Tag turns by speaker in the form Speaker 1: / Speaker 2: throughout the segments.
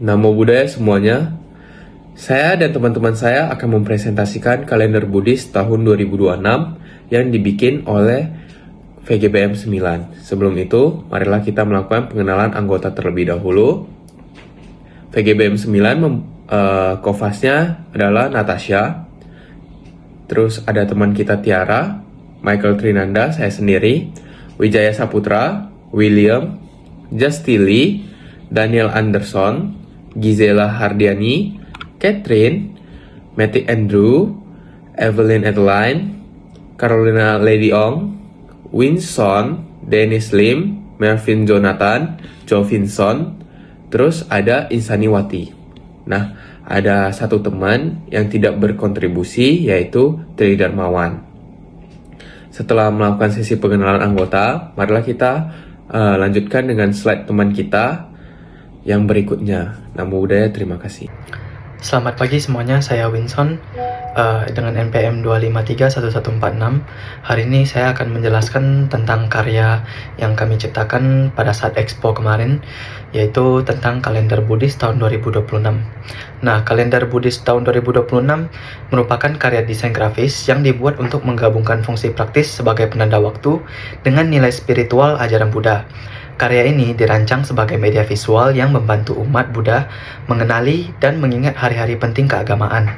Speaker 1: Namo Buddhaya semuanya. Saya dan teman-teman saya akan mempresentasikan kalender Buddhis tahun 2026 yang dibikin oleh VGBM 9. Sebelum itu, marilah kita melakukan pengenalan anggota terlebih dahulu. VGBM 9 co-fastnya adalah Natasha. Terus ada teman kita Tiara, Michael Trinanda, saya sendiri, Wijaya Saputra, William, Justili, Daniel Anderson, Gisela Hardiani, Catherine, Matty Andrew, Evelyn Adeline, Carolina Lady Ong, Winson, Dennis Lim, Melvin Jonathan, Joe Vinson, terus ada Insaniwati. Nah, ada satu teman yang tidak berkontribusi yaitu Tri Darmawan. Setelah melakukan sesi pengenalan anggota, marilah kita lanjutkan dengan slide teman kita yang berikutnya. Namo Buddhaya, terima kasih.
Speaker 2: Selamat pagi semuanya, saya Winson dengan NPM 2531146. Hari ini saya akan menjelaskan tentang karya yang kami ciptakan pada saat Expo kemarin, yaitu tentang kalender Buddhis tahun 2026. Nah, kalender Buddhis tahun 2026 merupakan karya desain grafis yang dibuat untuk menggabungkan fungsi praktis sebagai penanda waktu dengan nilai spiritual ajaran Buddha. Karya ini dirancang sebagai media visual yang membantu umat Buddha mengenali dan mengingat hari-hari penting keagamaan,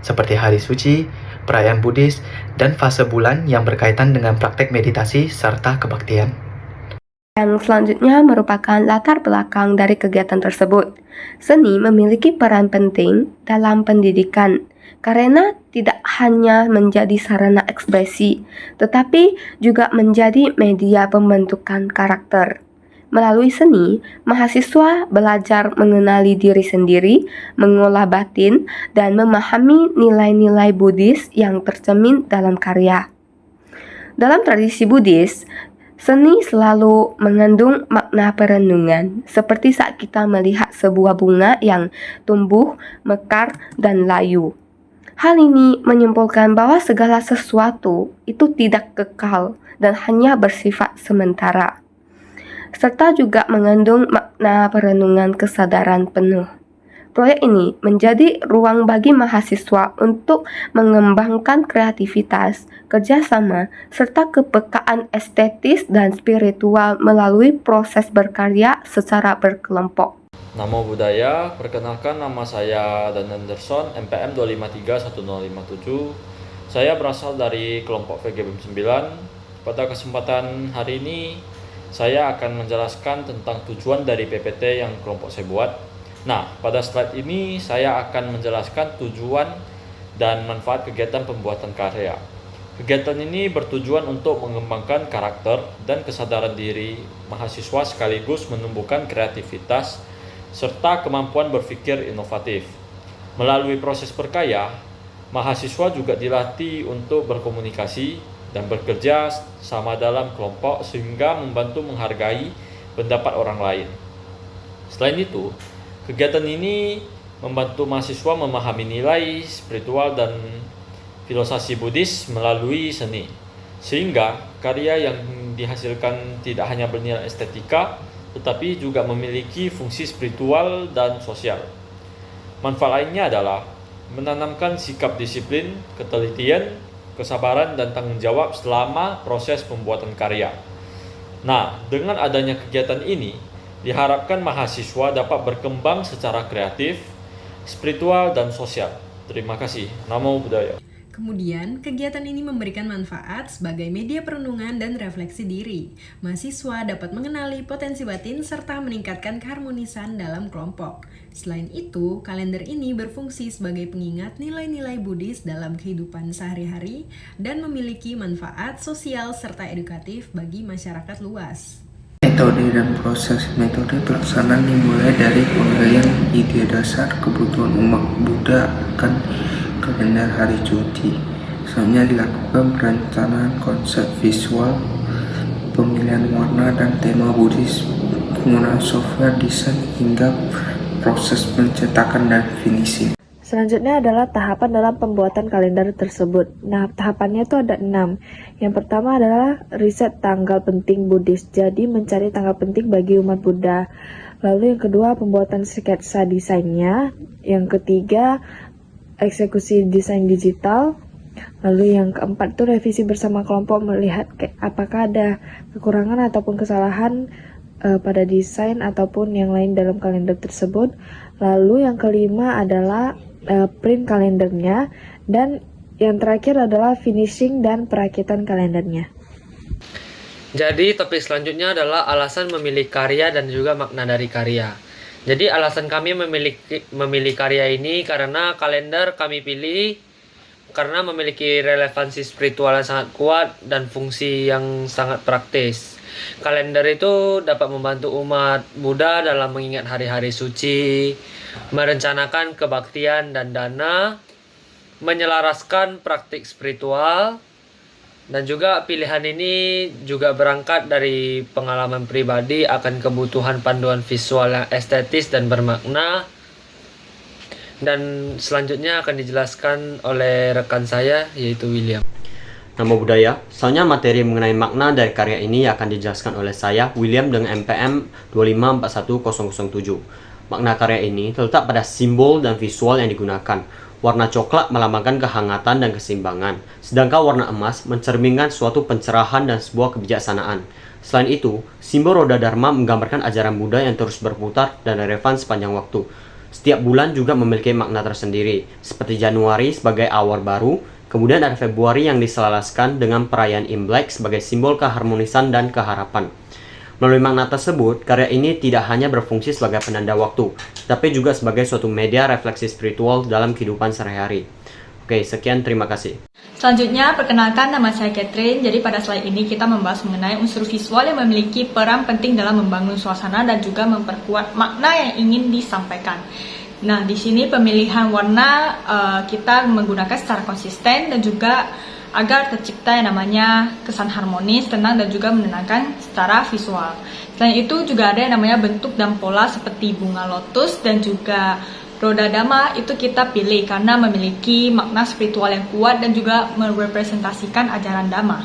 Speaker 2: seperti hari suci, perayaan Buddhis, dan fase bulan yang berkaitan dengan praktek meditasi serta kebaktian.
Speaker 3: Yang selanjutnya merupakan latar belakang dari kegiatan tersebut. Seni memiliki peran penting dalam pendidikan, karena tidak hanya menjadi sarana ekspresi, tetapi juga menjadi media pembentukan karakter. Melalui seni, mahasiswa belajar mengenali diri sendiri, mengolah batin, dan memahami nilai-nilai Buddhis yang tercermin dalam karya. Dalam tradisi Buddhis, seni selalu mengandung makna perenungan, seperti saat kita melihat sebuah bunga yang tumbuh, mekar, dan layu. Hal ini menyimpulkan bahwa segala sesuatu itu tidak kekal dan hanya bersifat sementara, serta juga mengandung makna perenungan kesadaran penuh. Proyek ini menjadi ruang bagi mahasiswa untuk mengembangkan kreativitas, kerjasama, serta kepekaan estetis dan spiritual melalui proses berkarya secara berkelompok.
Speaker 4: Namo Buddhaya, perkenalkan nama saya Dan Anderson, NPM 2531057. Saya berasal dari kelompok VGBM 9. Pada kesempatan hari ini, saya akan menjelaskan tentang tujuan dari PPT yang kelompok saya buat. Nah, pada slide ini saya akan menjelaskan tujuan dan manfaat kegiatan pembuatan karya. Kegiatan ini bertujuan untuk mengembangkan karakter dan kesadaran diri mahasiswa sekaligus menumbuhkan kreativitas serta kemampuan berpikir inovatif. Melalui proses berkarya, mahasiswa juga dilatih untuk berkomunikasi dan bekerja sama dalam kelompok sehingga membantu menghargai pendapat orang lain. Selain itu, kegiatan ini membantu mahasiswa memahami nilai spiritual dan filosofi Buddhis melalui seni, sehingga karya yang dihasilkan tidak hanya bernilai estetika, tetapi juga memiliki fungsi spiritual dan sosial. Manfaat lainnya adalah menanamkan sikap disiplin, ketelitian, kesabaran, dan tanggung jawab selama proses pembuatan karya. Nah, dengan adanya kegiatan ini, diharapkan mahasiswa dapat berkembang secara kreatif, spiritual, dan sosial. Terima kasih. Namo Buddhaya.
Speaker 5: Kemudian, kegiatan ini memberikan manfaat sebagai media perenungan dan refleksi diri. Mahasiswa dapat mengenali potensi batin serta meningkatkan keharmonisan dalam kelompok. Selain itu, kalender ini berfungsi sebagai pengingat nilai-nilai Buddhis dalam kehidupan sehari-hari dan memiliki manfaat sosial serta edukatif bagi masyarakat luas.
Speaker 6: Metode dan proses metode pelaksanaan dimulai dari penggalian ide dasar kebutuhan umat Buddha akan kalender hari cuti. Selanjutnya dilakukan perencanaan konsep visual, pemilihan warna dan tema Buddhis, penggunaan software desain hingga proses pencetakan dan finishing.
Speaker 7: Selanjutnya adalah tahapan dalam pembuatan kalender tersebut. Nah, tahapannya itu ada 6. Yang pertama adalah riset tanggal penting Buddhis, jadi mencari tanggal penting bagi umat Buddha. Lalu yang kedua, pembuatan sketsa desainnya. Yang ketiga, eksekusi desain digital. Lalu yang keempat itu revisi bersama kelompok, melihat apakah ada kekurangan ataupun kesalahan pada desain ataupun yang lain dalam kalender tersebut. Lalu yang kelima adalah print kalendernya, dan yang terakhir adalah finishing dan perakitan kalendernya.
Speaker 2: Jadi topik selanjutnya adalah alasan memilih karya dan juga makna dari karya. Jadi alasan kami memilih karya ini karena kalender kami pilih karena memiliki relevansi spiritual yang sangat kuat dan fungsi yang sangat praktis. Kalender itu dapat membantu umat Buddha dalam mengingat hari-hari suci, merencanakan kebaktian dan dana, menyelaraskan praktik spiritual, dan juga pilihan ini juga berangkat dari pengalaman pribadi akan kebutuhan panduan visual yang estetis dan bermakna. Dan selanjutnya akan dijelaskan oleh rekan saya, yaitu William.
Speaker 8: Namo Buddhaya. Soalnya materi mengenai makna dari karya ini akan dijelaskan oleh saya, William, dengan MPM 2541007. Makna karya ini terletak pada simbol dan visual yang digunakan. Warna coklat melambangkan kehangatan dan keseimbangan, sedangkan warna emas mencerminkan suatu pencerahan dan sebuah kebijaksanaan. Selain itu, simbol roda Dharma menggambarkan ajaran Buddha yang terus berputar dan relevan sepanjang waktu. Setiap bulan juga memiliki makna tersendiri, seperti Januari sebagai awal baru, kemudian ada Februari yang diselaraskan dengan perayaan Imlek sebagai simbol keharmonisan dan keharapan. Melalui makna tersebut, karya ini tidak hanya berfungsi sebagai penanda waktu, tapi juga sebagai suatu media refleksi spiritual dalam kehidupan sehari-hari. Oke, sekian, terima kasih.
Speaker 9: Selanjutnya, perkenalkan, nama saya Catherine. Jadi pada slide ini kita membahas mengenai unsur visual yang memiliki peran penting dalam membangun suasana dan juga memperkuat makna yang ingin disampaikan. Nah, di sini pemilihan warna kita menggunakan secara konsisten dan juga agar tercipta yang namanya kesan harmonis, tenang, dan juga menenangkan secara visual. Selain itu juga ada yang namanya bentuk dan pola seperti bunga lotus dan juga roda Dhamma itu kita pilih karena memiliki makna spiritual yang kuat dan juga merepresentasikan ajaran Dhamma.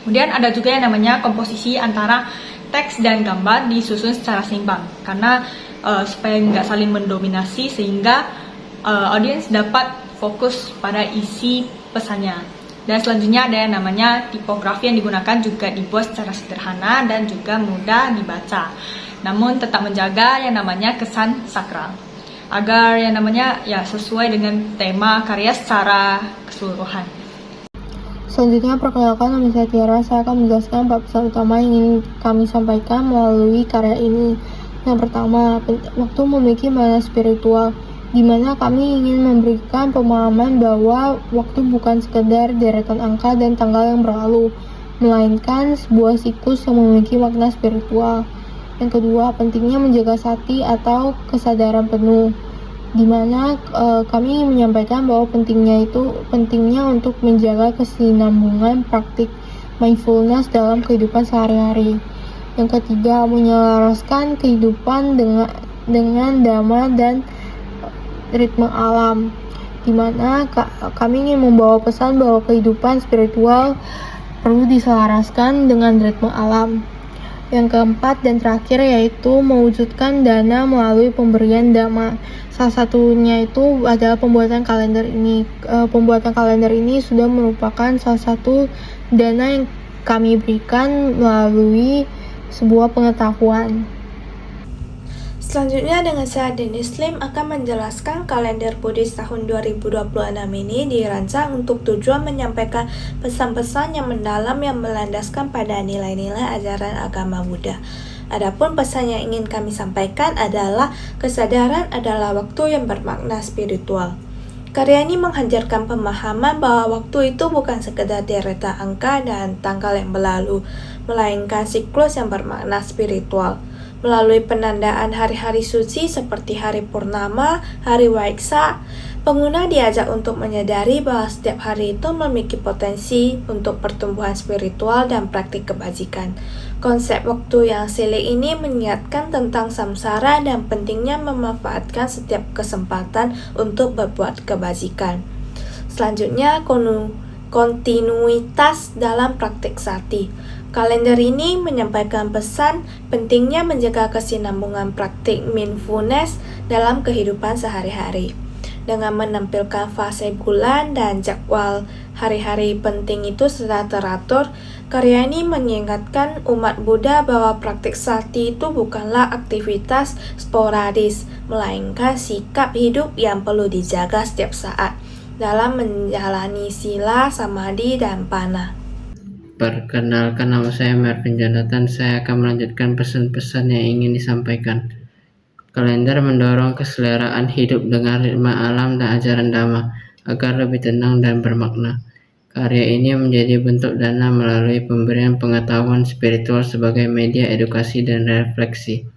Speaker 9: Kemudian ada juga yang namanya komposisi antara teks dan gambar disusun secara seimbang karena supaya nggak saling mendominasi sehingga audiens dapat fokus pada isi pesannya. Dan selanjutnya ada yang namanya tipografi yang digunakan juga dibuat secara sederhana dan juga mudah dibaca, namun tetap menjaga yang namanya kesan sakral agar yang namanya sesuai dengan tema karya secara keseluruhan.
Speaker 10: Selanjutnya, perkenalkan, nama saya Tiara. Saya akan menjelaskan 4 pesan utama yang ingin kami sampaikan melalui karya ini. Yang pertama, waktu memiliki makna spiritual, di mana kami ingin memberikan pemahaman bahwa waktu bukan sekedar deretan angka dan tanggal yang berlalu, melainkan sebuah siklus yang memiliki makna spiritual. Yang kedua, pentingnya menjaga sati atau kesadaran penuh, di mana kami menyampaikan bahwa pentingnya untuk menjaga kesinambungan praktik mindfulness dalam kehidupan sehari-hari. Yang ketiga, menyelaraskan kehidupan dengan Dhamma dan ritme alam, di mana kami ingin membawa pesan bahwa kehidupan spiritual perlu diselaraskan dengan ritme alam. Yang keempat dan terakhir yaitu mewujudkan dana melalui pemberian Dhamma. Salah satunya itu adalah pembuatan kalender ini. Pembuatan kalender ini sudah merupakan salah satu dana yang kami berikan melalui sebuah pengetahuan.
Speaker 11: Selanjutnya dengan saya Dennis Lim akan menjelaskan kalender Buddhis tahun 2026 ini dirancang untuk tujuan menyampaikan pesan-pesan yang mendalam yang melandaskan pada nilai-nilai ajaran agama Buddha. Adapun pesan yang ingin kami sampaikan adalah kesadaran adalah waktu yang bermakna spiritual. Karya ini menghajarkan pemahaman bahwa waktu itu bukan sekedar deretan angka dan tanggal yang berlalu, melainkan siklus yang bermakna spiritual. Melalui penandaan hari-hari suci seperti hari Purnama, hari Waiksa, Pengguna diajak untuk menyadari bahwa setiap hari itu memiliki potensi untuk pertumbuhan spiritual dan praktik kebajikan. Konsep waktu yang sulit ini mengingatkan tentang samsara dan pentingnya memanfaatkan setiap kesempatan untuk berbuat kebajikan. Selanjutnya, kontinuitas dalam praktik sati. Kalender ini menyampaikan pesan pentingnya menjaga kesinambungan praktik mindfulness dalam kehidupan sehari-hari. Dengan menampilkan fase bulan dan jadwal hari-hari penting itu secara teratur, karya ini mengingatkan umat Buddha bahwa praktik sati itu bukanlah aktivitas sporadis, melainkan sikap hidup yang perlu dijaga setiap saat dalam menjalani sila, samadhi, dan pana.
Speaker 12: Perkenalkan, nama saya Marvin Jonathan. Saya akan melanjutkan pesan-pesan yang ingin disampaikan. Kalender mendorong keseleraan hidup dengan ritme alam dan ajaran Dhamma agar lebih tenang dan bermakna. Karya ini menjadi bentuk dana melalui pemberian pengetahuan spiritual sebagai media edukasi dan refleksi.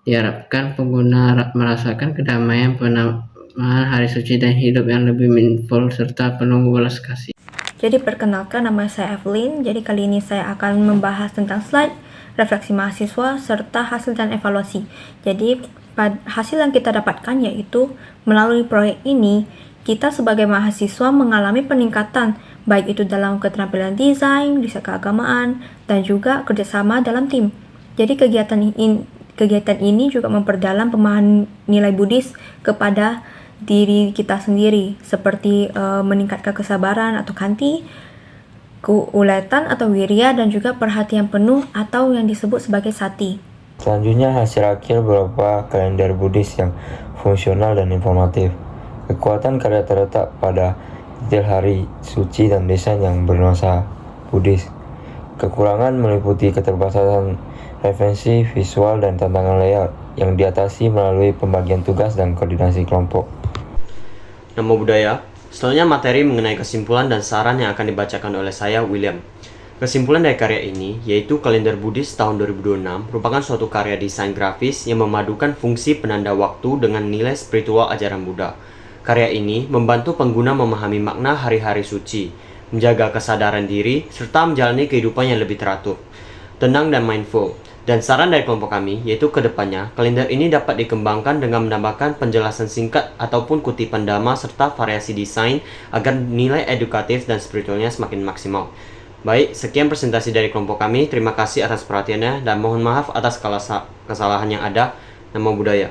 Speaker 12: Diharapkan pengguna merasakan kedamaian, penamaan hari suci, dan hidup yang lebih mindful serta penuh welas kasih.
Speaker 13: Jadi perkenalkan, nama saya Evelyn. Jadi kali ini saya akan membahas tentang slide, refleksi mahasiswa, serta hasil dan evaluasi. Jadi hasil yang kita dapatkan yaitu melalui proyek ini, kita sebagai mahasiswa mengalami peningkatan, baik itu dalam keterampilan desain, riset keagamaan, dan juga kerjasama dalam tim. Jadi kegiatan ini juga memperdalam pemahaman nilai Buddhis kepada diri kita sendiri, seperti meningkatkan kesabaran atau khanti, keuletan atau wirya, dan juga perhatian penuh atau yang disebut sebagai sati.
Speaker 14: Selanjutnya, hasil akhir berupa kalender Buddhis yang fungsional dan informatif. Kekuatan karya terletak pada detail hari suci dan desain yang bernuansa Buddhis. Kekurangan meliputi keterbatasan referensi visual dan tantangan layout yang diatasi melalui pembagian tugas dan koordinasi kelompok.
Speaker 8: Namo Buddhaya. Selanjutnya materi mengenai kesimpulan dan saran yang akan dibacakan oleh saya, William. Kesimpulan dari karya ini yaitu kalender Buddhis tahun 2026 merupakan suatu karya desain grafis yang memadukan fungsi penanda waktu dengan nilai spiritual ajaran Buddha. Karya ini membantu pengguna memahami makna hari-hari suci, menjaga kesadaran diri, serta menjalani kehidupan yang lebih teratur, tenang dan mindful. Dan saran dari kelompok kami yaitu kedepannya kalender ini dapat dikembangkan dengan menambahkan penjelasan singkat ataupun kutipan dhamma serta variasi desain agar nilai edukatif dan spiritualnya semakin maksimal. Baik, sekian presentasi dari kelompok kami. Terima kasih atas perhatiannya dan mohon maaf atas kesalahan yang ada. Namo Buddhaya.